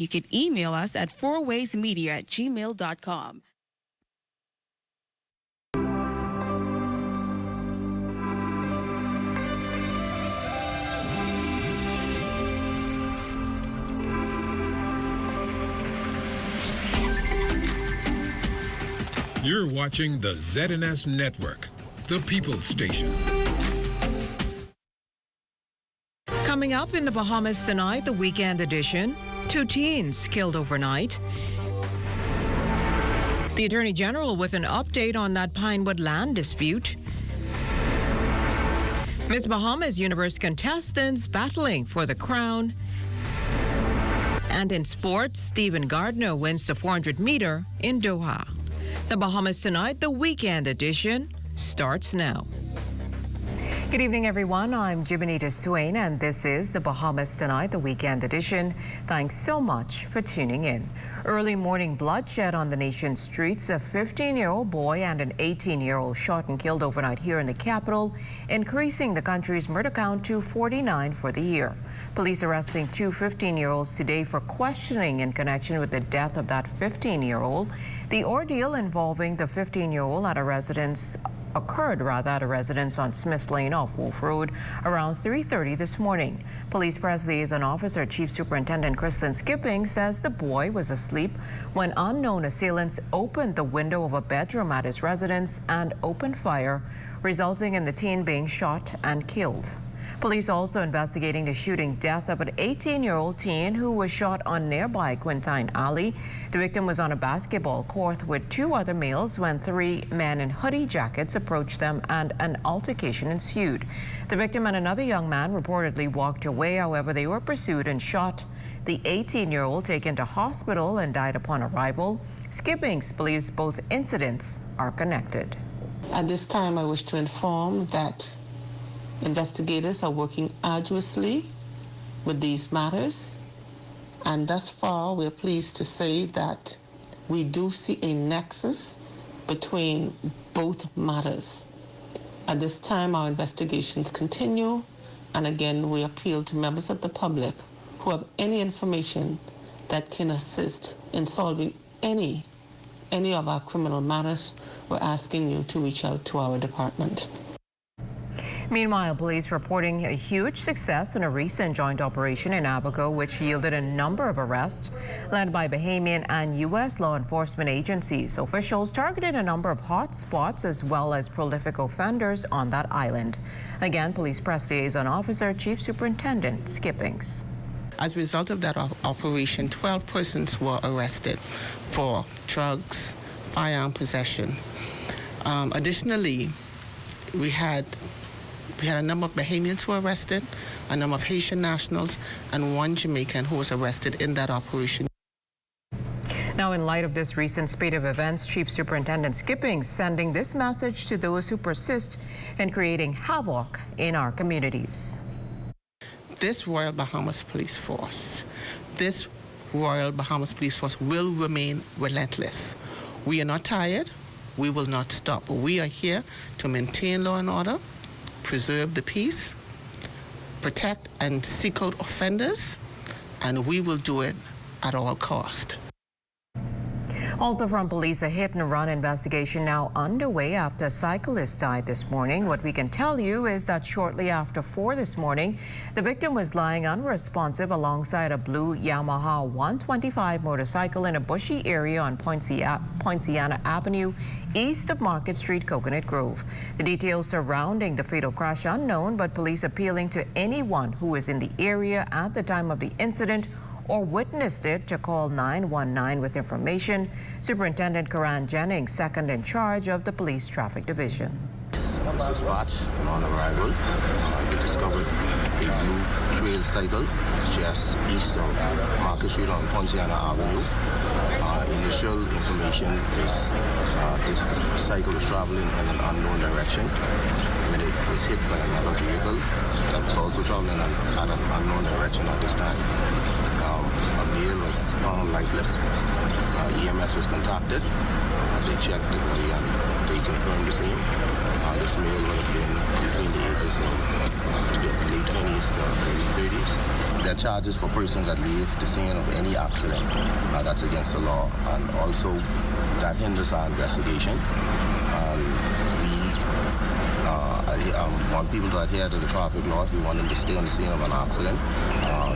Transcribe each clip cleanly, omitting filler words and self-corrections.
You can email us at fourwaysmedia@gmail.com. You're watching the ZNS Network, the People's Station. Coming up in the Bahamas tonight, the weekend edition, 2 teens killed overnight. The Attorney General with an update on that Pinewood land dispute. Miss Bahamas Universe contestants battling for the crown. And in sports, Stephen Gardner wins the 400-meter in Doha. The Bahamas tonight, the weekend edition, starts now. Good evening, everyone. I'm Jimenita Swain, and this is the Bahamas Tonight, the weekend edition. Thanks so much for tuning in. Early morning bloodshed on the nation's streets. A 15-year-old boy and an 18-year-old shot and killed overnight here in the capital, increasing the country's murder count to 49 for the year. Police arresting 2 15-year-olds today for questioning in connection with the death of that 15-year-old. The ordeal involving the 15-year-old occurred at a residence on Smith Lane off Wolf Road around 3:30 this morning. Police Press Liaison Officer Chief Superintendent Kristen Skipping says the boy was asleep when unknown assailants opened the window of a bedroom at his residence and opened fire, resulting in the teen being shot and killed. Police also investigating the shooting death of an 18-year-old teen who was shot on nearby Quintine Alley. The victim was on a basketball court with 2 other males when 3 men in hoodie jackets approached them and an altercation ensued. The victim and another young man reportedly walked away. However, they were pursued and shot. The 18-year-old taken to hospital and died upon arrival. Skippings believes both incidents are connected. At this time, I wish to inform that investigators are working arduously with these matters, and thus far we're pleased to say that we do see a nexus between both matters. At this time, our investigations continue, and again, we appeal to members of the public who have any information that can assist in solving any of our criminal matters. We're asking you to reach out to our department. Meanwhile, police reporting a huge success in a recent joint operation in Abaco, which yielded a number of arrests led by Bahamian and U.S. law enforcement agencies. Officials targeted a number of hot spots as well as prolific offenders on that island. Again, Police Press Liaison Officer Chief Superintendent Skippings. As a result of that operation, 12 persons were arrested for drugs, firearm possession. Additionally, we had a number of Bahamians who were arrested, a number of Haitian nationals, and 1 Jamaican who was arrested in that operation. Now, in light of this recent spate of events, Chief Superintendent Skippings sending this message to those who persist in creating havoc in our communities. This Royal Bahamas Police Force will remain relentless. We are not tired. We will not stop. We are here to maintain law and order, preserve the peace, protect and seek out offenders, and we will do it at all cost. Also from police, a hit-and-run investigation now underway after a cyclist died this morning. What we can tell you is that shortly after 4 this morning, the victim was lying unresponsive alongside a blue Yamaha 125 motorcycle in a bushy area on Poinciana Avenue, east of Market Street, Coconut Grove. The details surrounding the fatal crash unknown, but police appealing to anyone who was in the area at the time of the incident or witnessed it to call 919 with information. Superintendent Karan Jennings, second in charge of the Police Traffic Division. Dispatch on arrival, we discovered a blue trail cycle just east of Market Street on Poinciana Avenue. Initial information is this cycle was traveling in an unknown direction when it was hit by another vehicle that was also traveling at an unknown direction at this time. A male was found lifeless. EMS was contacted. They checked the body and they confirmed the same. This male would have been between the ages of late 20s to early 30s. There are charges for persons that leave the scene of any accident. That's against the law, and also that hinders our investigation. We want people to adhere to the traffic laws. We want them to stay on the scene of an accident.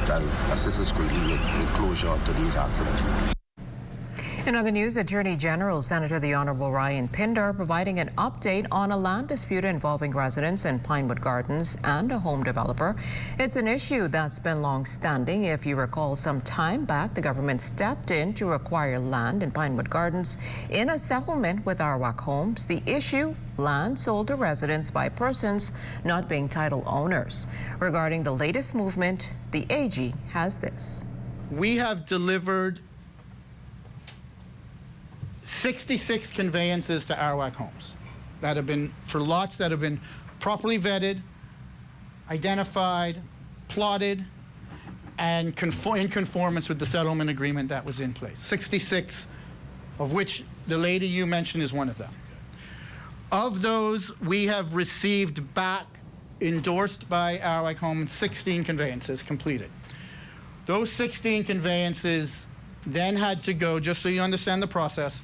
That assists us greatly with closure to these accidents. In other news, Attorney General Senator the Honorable Ryan Pinder providing an update on a land dispute involving residents in Pinewood Gardens and a home developer. It's an issue that's been long-standing. If you recall, some time back, the government stepped in to acquire land in Pinewood Gardens in a settlement with Arawak Homes. The issue, land sold to residents by persons not being title owners. Regarding the latest movement, the AG has this. We have delivered 66 conveyances to Arawak Homes that have been for lots that have been properly vetted, identified, plotted, and in conformance with the settlement agreement that was in place. 66, of which the lady you mentioned is one of them. Of those, we have received back, endorsed by Arawak Homes, 16 conveyances completed. Those 16 conveyances then had to go, just so you understand the process,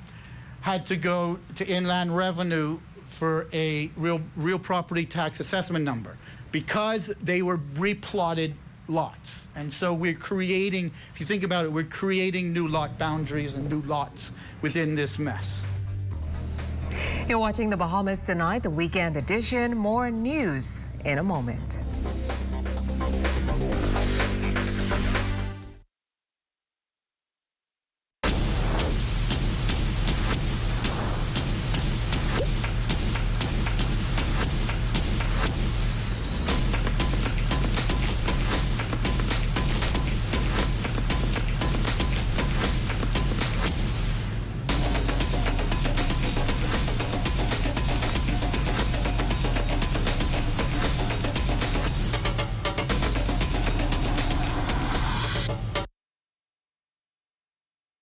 had to go to Inland Revenue for a real property tax assessment number because they were replotted lots. And so we're creating, if you think about it, we're creating new lot boundaries and new lots within this mess. You're watching The Bahamas Tonight, the weekend edition. More news in a moment.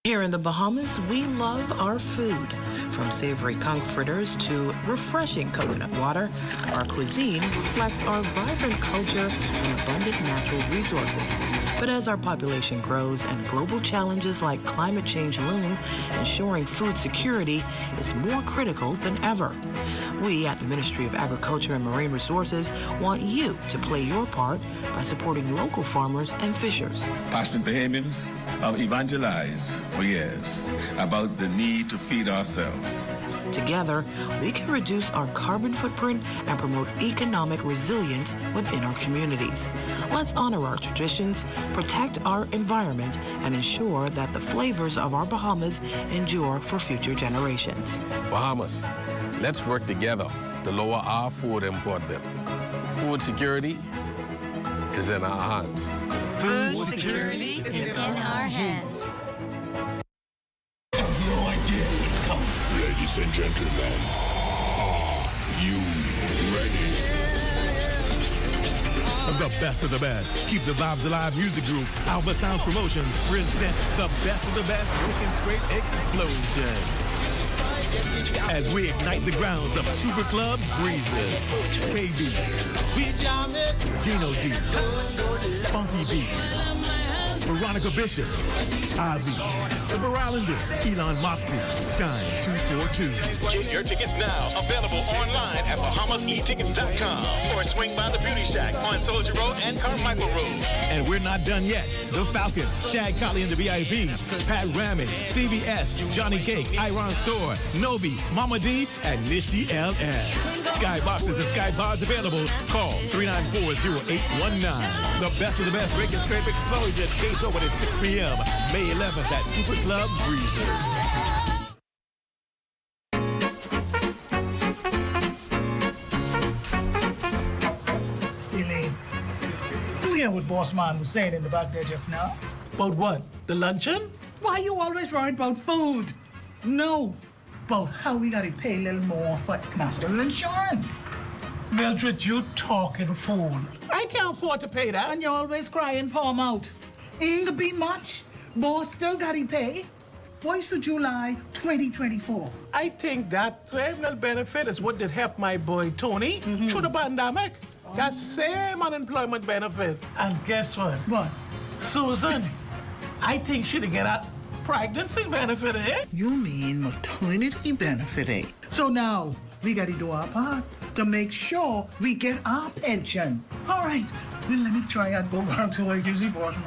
Here in the Bahamas, we love our food. From savory conch fritters to refreshing coconut water, our cuisine reflects our vibrant culture and abundant natural resources. But as our population grows and global challenges like climate change loom, ensuring food security is more critical than ever. We at the Ministry of Agriculture and Marine Resources want you to play your part by supporting local farmers and fishers. Passionate Bahamians have evangelized for years about the need to feed ourselves. Together, we can reduce our carbon footprint and promote economic resilience within our communities. Let's honor our traditions, protect our environment, and ensure that the flavors of our Bahamas endure for future generations. Bahamas, let's work together to lower our food import bill. Food security is in our hands. Food security is in our hands. Ladies and gentlemen, are you ready? The best of the best. Keep the vibes alive music group. Alpha Sounds Promotions present the best of the best Wicked Scrape Explosion. As we ignite the grounds of Super Club Breezes, KB, Gino D, Funky B, Veronica Bishop, Ivy, the Barrowlanders, Elon Moxley, Shine 242. Get your tickets now. Available online at BahamasEtickets.com or swing by the Beauty Shack on Soldier Road and Carmichael Road. And we're not done yet. The Falcons, Shag Collie and the VIPs, Pat Ramey, Stevie S, Johnny Cake, Iron Store, Nobi, Mama D, and Nishi LS. Skyboxes and Skypods available. Call 394-0819. The best of the best Wicked Scrape Explosion. Gates open at 6 p.m. May 11th at Super Club Breezers. Elaine, you hear what Boss Man was saying in the back there just now? About what? The luncheon? Why you always worried about food? No, about how we gotta pay a little more for national insurance. Mildred, you talking fool. I can't afford to pay that. And you're always crying, palm out. Ain't gonna be much. Boss still gotta pay. 1st of July 2024. I think that terminal benefit is what did help my boy Tony through the pandemic. That same unemployment benefit. And guess what? What? Susan, I think she'd get a pregnancy benefit, eh? You mean maternity benefit, eh? So now, we gotta do our part to make sure we get our pension. All right, well, let me try and go back to my easy portion.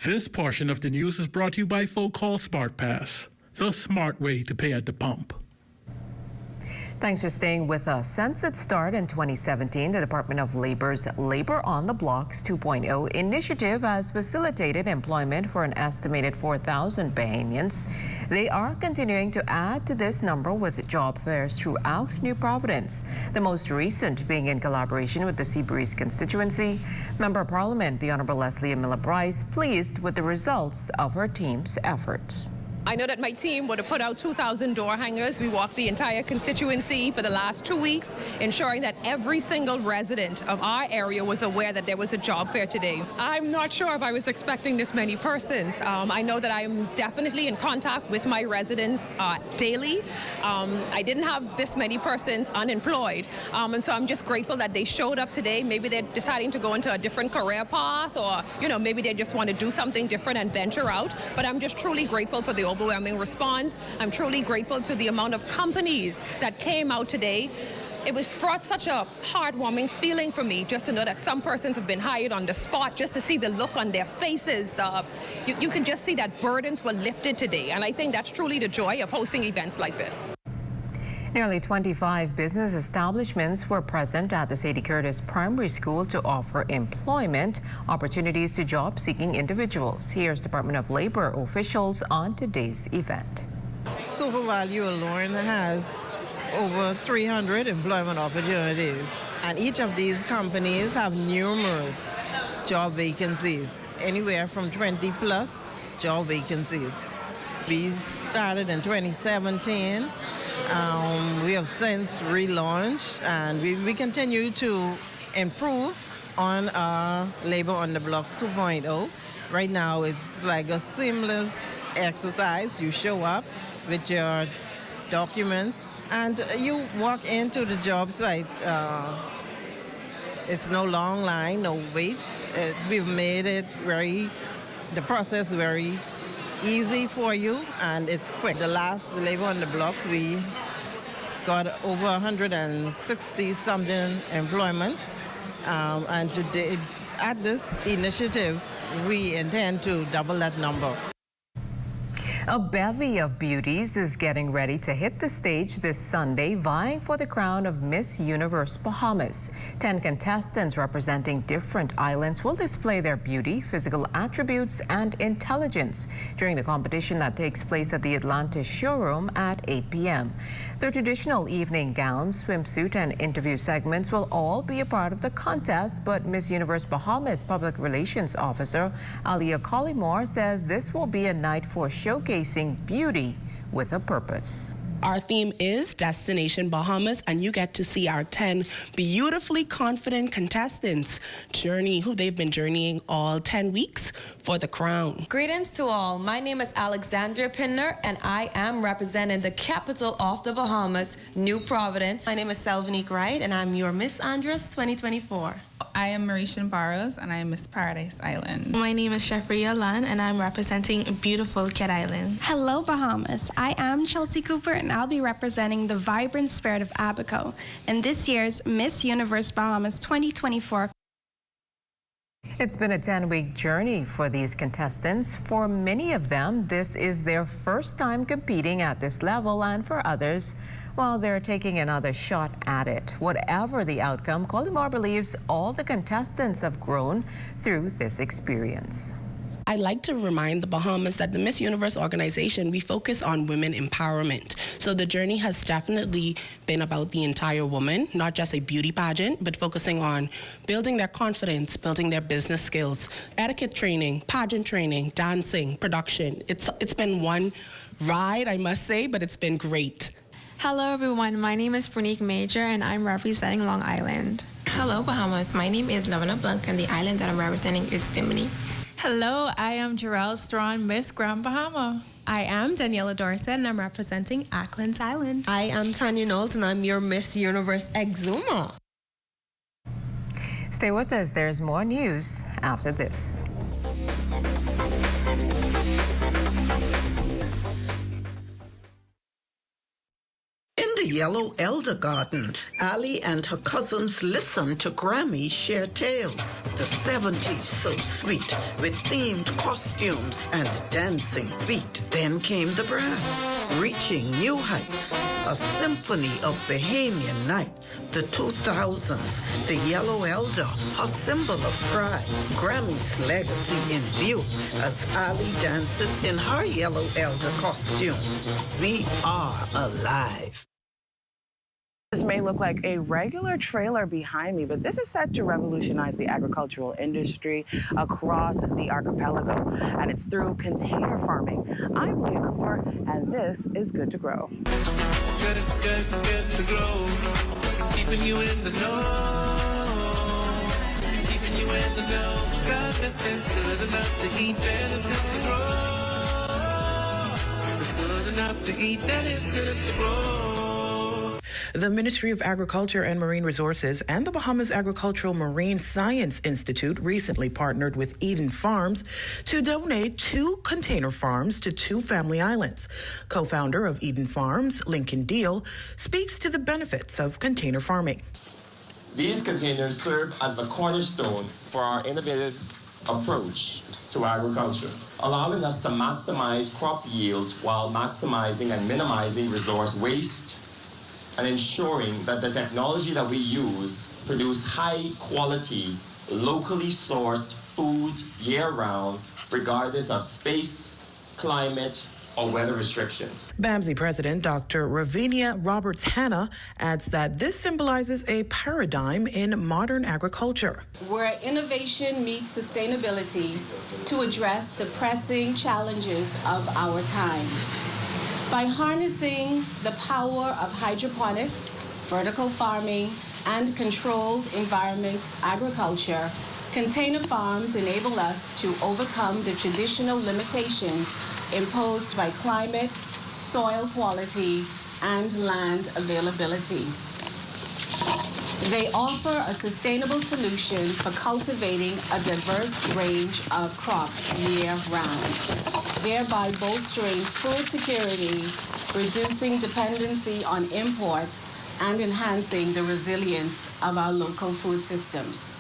This portion of the news is brought to you by folk called SmartPass, the smart way to pay at the pump. Thanks for staying with us. Since its start in 2017, the Department of Labor's Labor on the Blocks 2.0 initiative has facilitated employment for an estimated 4,000 Bahamians. They are continuing to add to this number with job fairs throughout New Providence, the most recent being in collaboration with the Seabreeze constituency. Member of Parliament, the Honorable Leslie Miller Bryce, pleased with the results of her team's efforts. I know that my team would have put out 2,000 door hangers. We walked the entire constituency for the last 2 weeks, ensuring that every single resident of our area was aware that there was a job fair today. I'm not sure if I was expecting this many persons. I know that I'm definitely in contact with my residents daily. I didn't have this many persons unemployed. And so I'm just grateful that they showed up today. Maybe they're deciding to go into a different career path, or, you know, maybe they just want to do something different and venture out. But I'm just truly grateful for the overwhelming response. I'm truly grateful to the amount of companies that came out today. It brought such a heartwarming feeling for me just to know that some persons have been hired on the spot, just to see the look on their faces. You can just see that burdens were lifted today. And I think that's truly the joy of hosting events like this. Nearly 25 business establishments were present at the Sadie Curtis Primary School to offer employment opportunities to job-seeking individuals. Here's Department of Labor officials on today's event. SuperValue alone has over 300 employment opportunities, and each of these companies have numerous job vacancies, anywhere from 20 plus job vacancies. We started in 2017. We have since relaunched, and we continue to improve on our Labor on the Blocks 2.0. Right now, it's like a seamless exercise. You show up with your documents, and you walk into the job site. It's no long line, no wait. We've made it the process very easy for you, and it's quick. The last Labor on the Blocks, we got over 160 something employment, and today at this initiative we intend to double that number. A bevy of beauties is getting ready to hit the stage this Sunday, vying for the crown of Miss Universe Bahamas. 10 contestants representing different islands will display their beauty, physical attributes, and intelligence during the competition that takes place at the Atlantis showroom at 8 p.m. The traditional evening gowns, swimsuit, and interview segments will all be a part of the contest, but Miss Universe Bahamas Public Relations Officer Alia Collymore says this will be a night for showcasing beauty with a purpose. Our theme is Destination Bahamas, and you get to see our 10 beautifully confident contestants journey, who they've been journeying all 10 weeks for the crown. Greetings to all. My name is Alexandria Pinner, and I am representing the capital of the Bahamas, New Providence. My name is Selvinique Wright, and I'm your Miss Andres 2024. I am Mauritian Barrows, and I am Miss Paradise Island. My name is Shafria Lan, and I'm representing beautiful Cat Island. Hello, Bahamas. I am Chelsea Cooper, and I'll be representing the vibrant spirit of Abaco in this year's Miss Universe Bahamas 2024. It's been a 10-week journey for these contestants. For many of them, this is their first time competing at this level, and for others, well, they're taking another shot at it. Whatever the outcome, Collymore believes all the contestants have grown through this experience. I'd like to remind the Bahamas that the Miss Universe organization, we focus on women empowerment. So the journey has definitely been about the entire woman, not just a beauty pageant, but focusing on building their confidence, building their business skills, etiquette training, pageant training, dancing, production. It's been one ride, I must say, but it's been great. Hello, everyone. My name is Pranique Major, and I'm representing Long Island. Hello, Bahamas. My name is Lavana Blanc, and the island that I'm representing is Bimini. Hello, I am Jarrell Strawn, Miss Grand Bahama. I am Daniela Dorset, and I'm representing Acklands Island. I am Tanya Knowles, and I'm your Miss Universe Exuma. Stay with us. There's more news after this. In the Yellow Elder Garden, Ali and her cousins listened to Grammy share tales. The 70s so sweet, with themed costumes and dancing feet. Then came the brass, reaching new heights. A symphony of Bahamian nights. The 2000s, the Yellow Elder, a symbol of pride. Grammy's legacy in view as Ali dances in her Yellow Elder costume. We are alive. This may look like a regular trailer behind me, but this is set to revolutionize the agricultural industry across the archipelago, and it's through container farming. I'm Leah Cooper, and this is Good to Grow. Good to grow, keeping you in the know, keeping you in the know, 'cause it's good enough to eat, and it's good to grow. It's good enough to eat, and it's good to grow. The Ministry of Agriculture and Marine Resources and the Bahamas Agricultural Marine Science Institute recently partnered with Eden Farms to donate 2 container farms to 2 family islands. Co-founder of Eden Farms, Lincoln Deal, speaks to the benefits of container farming. These containers serve as the cornerstone for our innovative approach to agriculture, allowing us to maximize crop yields while maximizing and minimizing resource waste, and ensuring that the technology that we use produce high quality, locally sourced food year-round, regardless of space, climate, or weather restrictions. BAMSI President Dr. Ravinia Roberts-Hanna adds that this symbolizes a paradigm in modern agriculture, where innovation meets sustainability to address the pressing challenges of our time. By harnessing the power of hydroponics, vertical farming, and controlled environment agriculture, container farms enable us to overcome the traditional limitations imposed by climate, soil quality, and land availability. They offer a sustainable solution for cultivating a diverse range of crops year-round, thereby bolstering food security, reducing dependency on imports, and enhancing the resilience of our local food systems.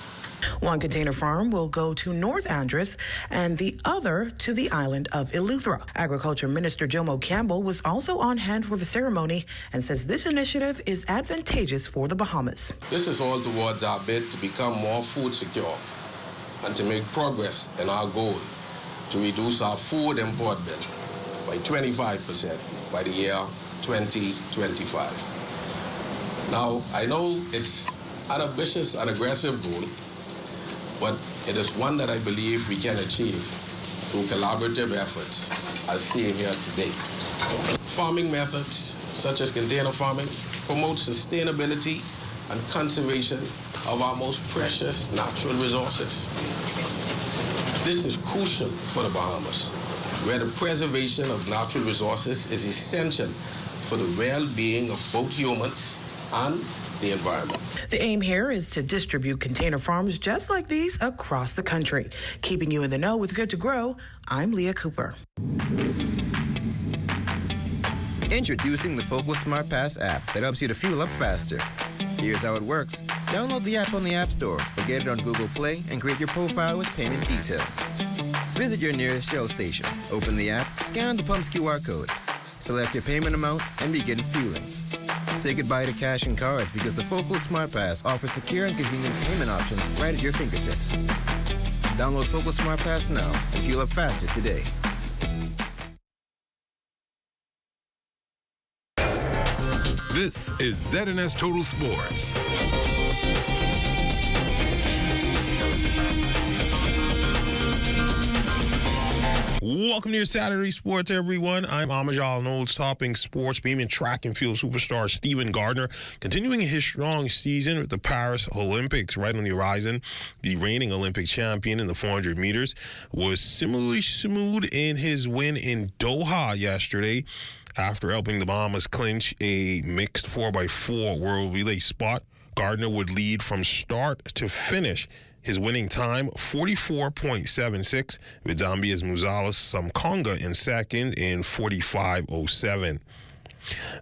One container farm will go to North Andros and the other to the island of Eleuthera. Agriculture Minister Jomo Campbell was also on hand for the ceremony and says this initiative is advantageous for the Bahamas. This is all towards our bid to become more food secure and to make progress in our goal to reduce our food import bill by 25% by the year 2025. Now, I know it's an ambitious and aggressive goal, but it is one that I believe we can achieve through collaborative efforts as seen here today. Farming methods, such as container farming, promote sustainability and conservation of our most precious natural resources. This is crucial for the Bahamas, where the preservation of natural resources is essential for the well-being of both humans and the environment. The aim here is to distribute container farms just like these across the country. Keeping you in the know with Good to Grow, I'm Leah Cooper. Introducing the Focal Smart Pass app that helps you to fuel up faster. Here's how it works. Download the app on the App Store or get it on Google Play and create your profile with payment details. Visit your nearest Shell station, open the app, scan the pump's QR code, select your payment amount, and begin fueling. Say goodbye to cash and cards because the Focal Smart Pass offers secure and convenient payment options right at your fingertips. Download Focal Smart Pass now and fuel up faster today. This is ZNS Total Sports. welcome to your Saturday Sports, everyone. I'm Amajal Knowles, topping sports. Beaming track and field superstar Stephen Gardner continuing his strong season with the Paris Olympics right on the horizon. The reigning Olympic champion in the 400 meters was similarly smooth in his win in Doha yesterday after helping the Bahamas clinch a mixed 4x4 world relay spot. Gardner would lead from start to finish. His winning time, 44.76, with Zambia's Muzalas Samkonga in second in 45.07.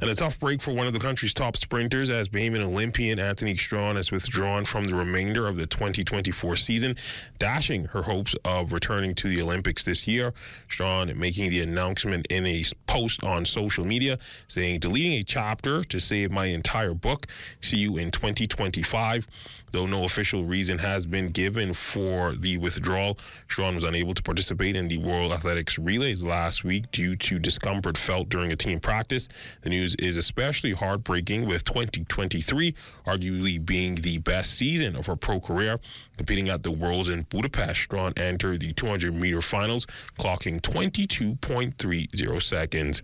And a tough break for one of the country's top sprinters as Bahamian Olympian Antonique Strawn has withdrawn from the remainder of the 2024 season, dashing her hopes of returning to the Olympics this year. Strawn making the announcement in a post on social media saying, deleting a chapter to save my entire book. See you in 2025. Though no official reason has been given for the withdrawal, Strawn was unable to participate in the World Athletics Relays last week due to discomfort felt during a team practice. The news is especially heartbreaking with 2023 arguably being the best season of her pro career. Competing at the Worlds in Budapest, Strawn entered the 200-meter finals, clocking 22.30 seconds.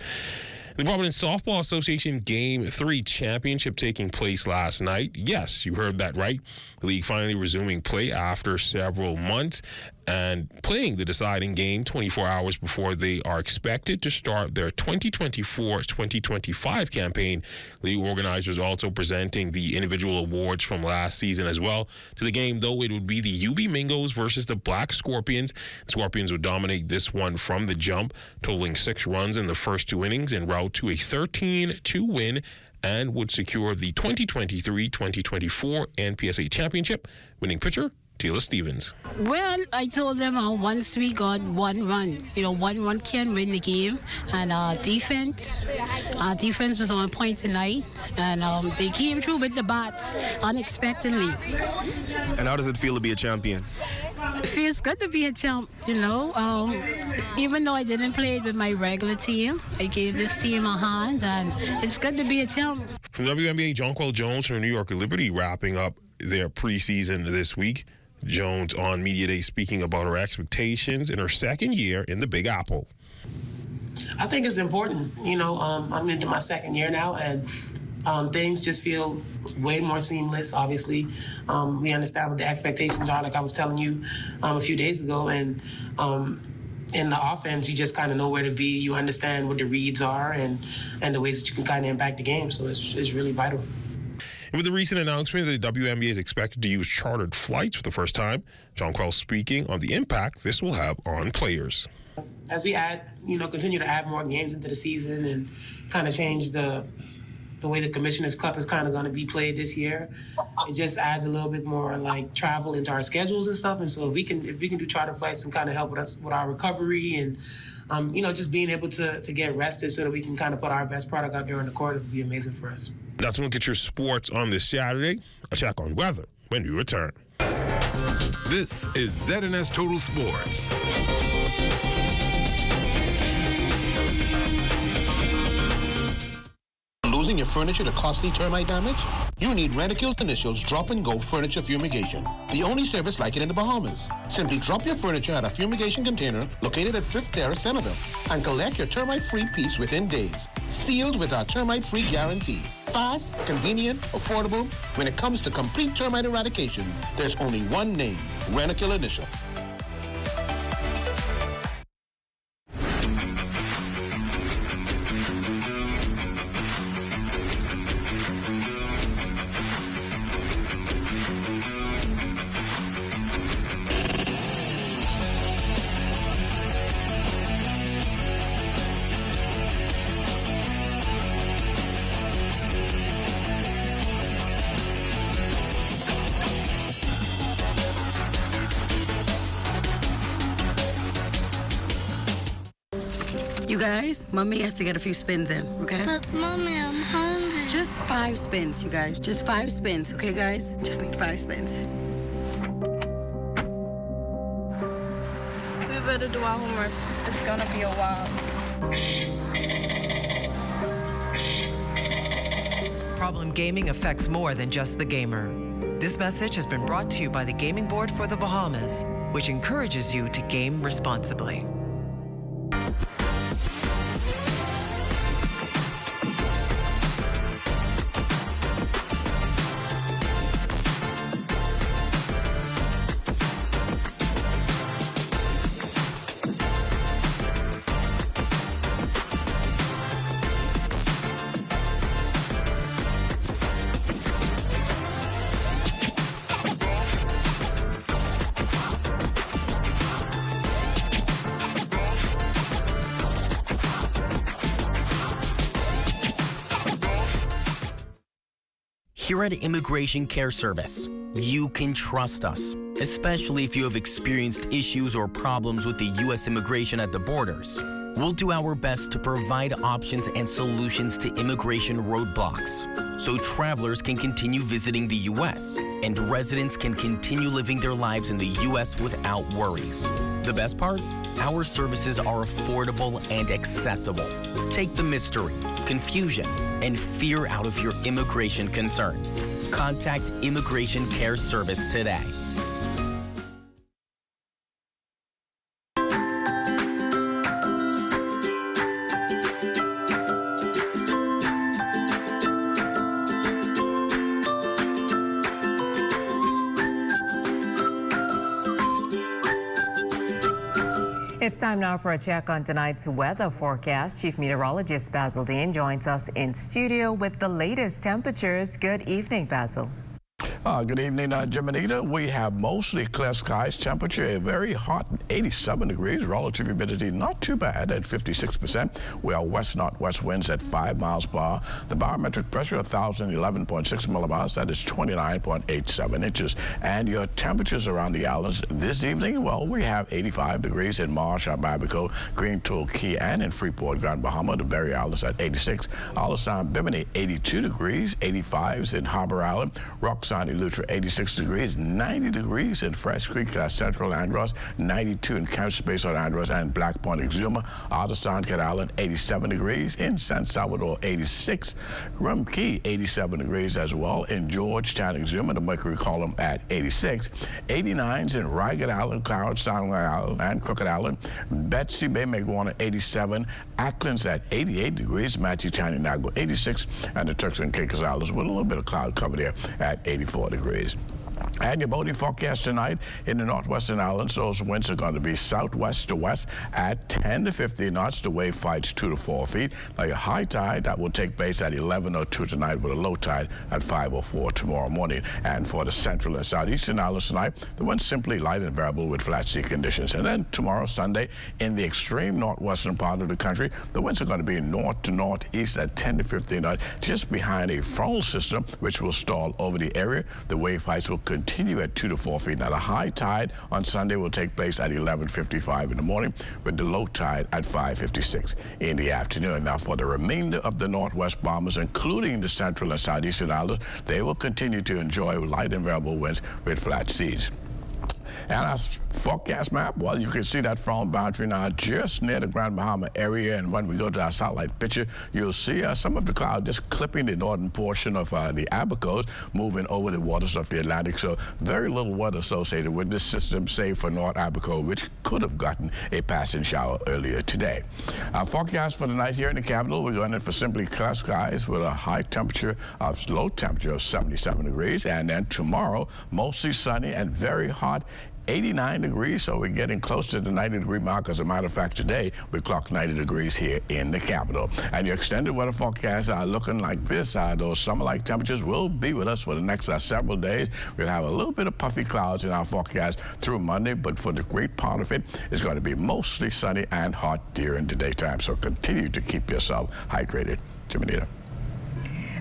The Providence Softball Association Game 3 championship taking place last night. Yes, you heard that right. The league finally resuming play after several months and playing the deciding game 24 hours before they are expected to start their 2024-2025 campaign. League organizers also presenting the individual awards from last season as well. To the game, though, it would be the UB Mingos versus the Black Scorpions. The Scorpions would dominate this one from the jump, totaling 6 runs in the first 2 innings en route to a 13-2 win, and would secure the 2023-2024 NPSA Championship. Winning pitcher, Tila Stevens. Well, I told them once we got 1 run, 1 run can win the game. And our defense was on point tonight. And they came through with the bats unexpectedly. And how does it feel to be a champion? It feels good to be a champ, even though I didn't play it with my regular team, I gave this team a hand, and it's good to be a champ. From WNBA, Jonquel Jones from the New York Liberty wrapping up their preseason this week. Jones on Media Day speaking about her expectations in her second year in the Big Apple. I think it's important. I'm into my second year now, and things just feel way more seamless, obviously. We understand what the expectations are, like I was telling you a few days ago. And in the offense, you just kind of know where to be. You understand what the reads are and the ways that you can kind of impact the game. So it's really vital. And with the recent announcement that the WNBA is expected to use chartered flights for the first time, Jonquel speaking on the impact this will have on players. As we continue to add more games into the season and kind of change the way the Commissioner's Cup is kind of going to be played this year, it just adds a little bit more like travel into our schedules and stuff. And so if we can do charter flights and kind of help us with our recovery and just being able to get rested so that we can kind of put our best product out there on the court, it would be amazing for us. That's when we get your sports on this Saturday. A check on weather when we return. This is ZNS Total Sports. Losing your furniture to costly termite damage? You need Rentokil Initials Drop and Go Furniture Fumigation, the only service like it in the Bahamas. Simply drop your furniture at a fumigation container located at 5th Terrace, Centerville, and collect your termite-free piece within days. Sealed with our termite-free guarantee. Fast, convenient, affordable. When it comes to complete termite eradication, there's only one name, Rentokil Initial. You guys, Mommy has to get a few spins in, okay? But Mommy, I'm hungry. Just 5 spins, you guys. Just 5 spins, okay, guys? Just need 5 spins. We better do our homework. It's gonna be a while. Problem gaming affects more than just the gamer. This message has been brought to you by the Gaming Board for the Bahamas, which encourages you to game responsibly. Here at Immigration Care Service, you can trust us, especially if you have experienced issues or problems with the U.S. immigration at the borders. We'll do our best to provide options and solutions to immigration roadblocks so travelers can continue visiting the U.S. and residents can continue living their lives in the U.S. without worries. The best part? Our services are affordable and accessible. Take the mystery, confusion, and fear out of your immigration concerns. Contact Immigration Care Service today. It's time now for a check on tonight's weather forecast. Chief Meteorologist Basil Dean joins us in studio with the latest temperatures. Good evening, Basil. Good evening, Jimenita. We have mostly clear skies. Temperature a very hot 87 degrees. Relative humidity not too bad at 56%. We are west-northwest winds at 5 miles per hour. The barometric pressure 1,011.6 millibars. That is 29.87 inches. And your temperatures around the islands this evening, well, we have 85 degrees in Marsh, Abaco, Green Tool, Key, and in Freeport, Grand Bahama. The Berry Islands at 86. Alisson, Bimini, 82 degrees. 85s in Harbor Island. Roxanne, Eleuthera, 86 degrees, 90 degrees in Fresh Creek, Central Andros, 92 in Camp Space on Andros and Black Point, Exuma, Artistan, Cat Island, 87 degrees, in San Salvador, 86, Rum Key, 87 degrees as well, in Georgetown, Exuma, the Mercury Column at 86, 89s in Ragged Island, Cloudstown Island, and Crooked Island, Betsy Bay, Maguana, 87, Acklands at 88 degrees, Matthew County, Nago, 86, and the Turks and Caicos Islands with a little bit of cloud cover there at 84 degrees. And your boating forecast tonight in the northwestern islands, those winds are going to be southwest to west at 10 to 15 knots. The wave fights 2 to 4 feet. Now your high tide, that will take place at 11:02 tonight with a low tide at 5:04 tomorrow morning. And for the central and southeastern islands tonight, the winds simply light and variable with flat sea conditions. And then tomorrow, Sunday, in the extreme northwestern part of the country, the winds are going to be north to northeast at 10 to 15 knots, just behind a frontal system which will stall over the area. The wave heights will continue at 2 to 4 feet. Now the high tide on Sunday will take place at 11:55 in the morning with the low tide at 5:56 in the afternoon. Now for the remainder of the northwest bombers, including the central and southeastern islands, they will continue to enjoy light and variable winds with flat seas. And our forecast map, well, you can see that front boundary now just near the Grand Bahama area. And when we go to our satellite picture, you'll see some of the cloud just clipping the northern portion of the Abacos, moving over the waters of the Atlantic. So very little weather associated with this system, save for North Abaco, which could have gotten a passing shower earlier today. Our forecast for the night here in the capital, we're going in for simply clear skies with a low temperature of 77 degrees. And then tomorrow, mostly sunny and very hot, 89 degrees, so we're getting close to the 90-degree mark. As a matter of fact, today we clocked 90 degrees here in the capital. And your extended weather forecasts are looking like this. Those summer-like temperatures will be with us for the next several days. We'll have a little bit of puffy clouds in our forecast through Monday, but for the great part of it, it's going to be mostly sunny and hot during the daytime. So continue to keep yourself hydrated. Jimenita.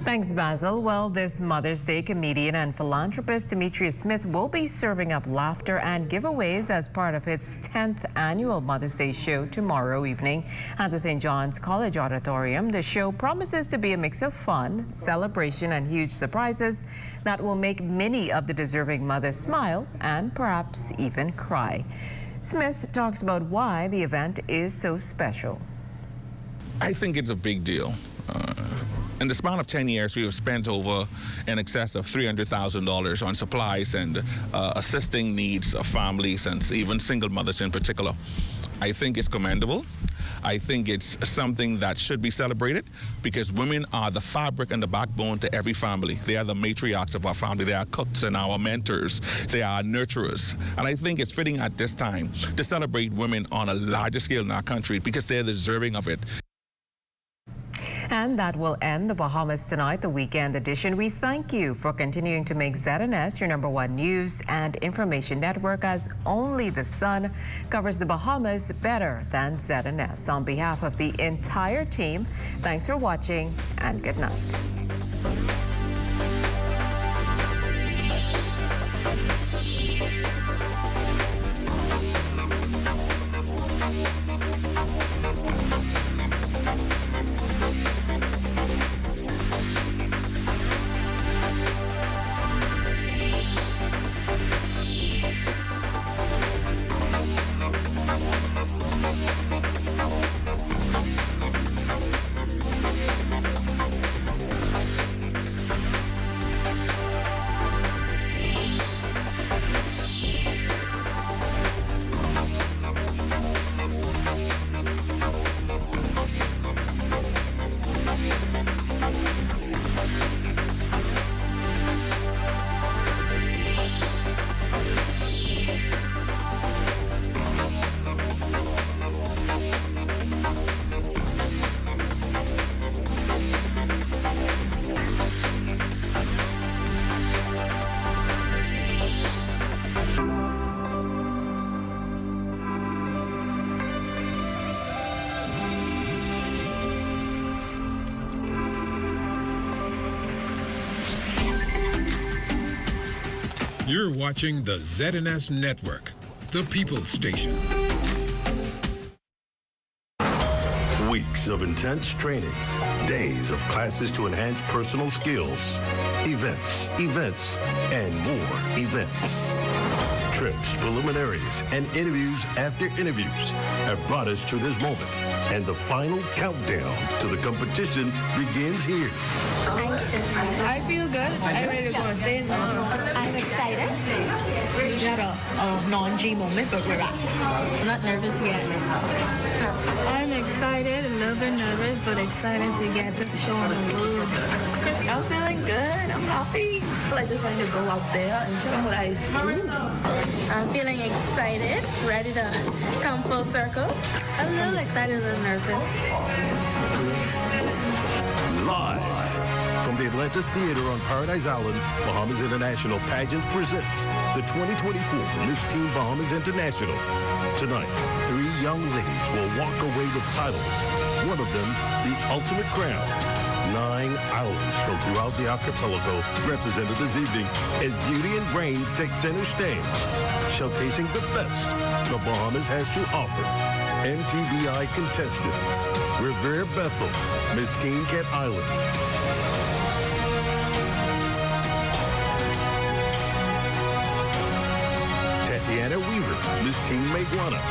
Thanks, Basil. Well, this Mother's Day, comedian and philanthropist Demetria Smith will be serving up laughter and giveaways as part of its 10th annual Mother's Day show tomorrow evening at the St. John's College Auditorium. The show promises to be a mix of fun, celebration, and huge surprises that will make many of the deserving mothers smile and perhaps even cry. Smith talks about why the event is so special. I think it's a big deal. In the span of 10 years, we have spent over in excess of $300,000 on supplies and assisting needs of families and even single mothers in particular. I think it's commendable. I think it's something that should be celebrated because women are the fabric and the backbone to every family. They are the matriarchs of our family. They are cooks and our mentors. They are nurturers. And I think it's fitting at this time to celebrate women on a larger scale in our country because they're deserving of it. And that will end the Bahamas Tonight, the weekend edition. We thank you for continuing to make ZNS your #1 news and information network, as only the sun covers the Bahamas better than ZNS. On behalf of the entire team, thanks for watching and good night. You're watching the ZNS Network, the People's Station. Weeks of intense training, days of classes to enhance personal skills, events, and more events. Trips, preliminaries, and interviews after interviews have brought us to this moment. And the final countdown to the competition begins here. I feel good. I'm ready to go on stage. I'm excited. We had a non-G moment, but we're back. I'm not nervous yet. I'm excited, a little bit nervous, but excited to get this show on the road. I'm feeling good. I'm happy. I just wanted to go out there and show them what I do. I'm feeling excited, ready to come full circle. I'm a little excited and nervous. Live from the Atlantis Theater on Paradise Island, Bahamas International Pageant presents the 2024 Miss Teen Bahamas International. Tonight, 3 young ladies will walk away with titles. One of them, the Ultimate Crown. 9 islands from throughout the archipelago represented this evening as Beauty and Brains take center stage, showcasing the best the Bahamas has to offer. MTVI contestants, Revere Bethel, Miss Teen Cat Island. Tatiana Weaver, Miss Teen Maguana.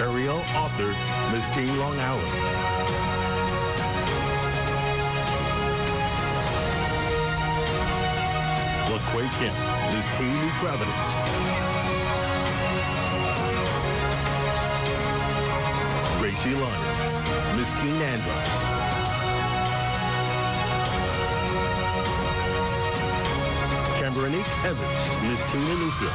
Ariel Author, Miss Teen Long Island. LaQuay Kemp, Miss Teen New Providence. Gracie Lyons, Miss Teen Andros. Camberonique Evans, Miss Teen Anukia.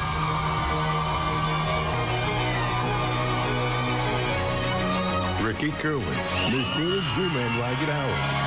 Ricky Kerwin, Miss Teen and Drew Man Ragged Howard.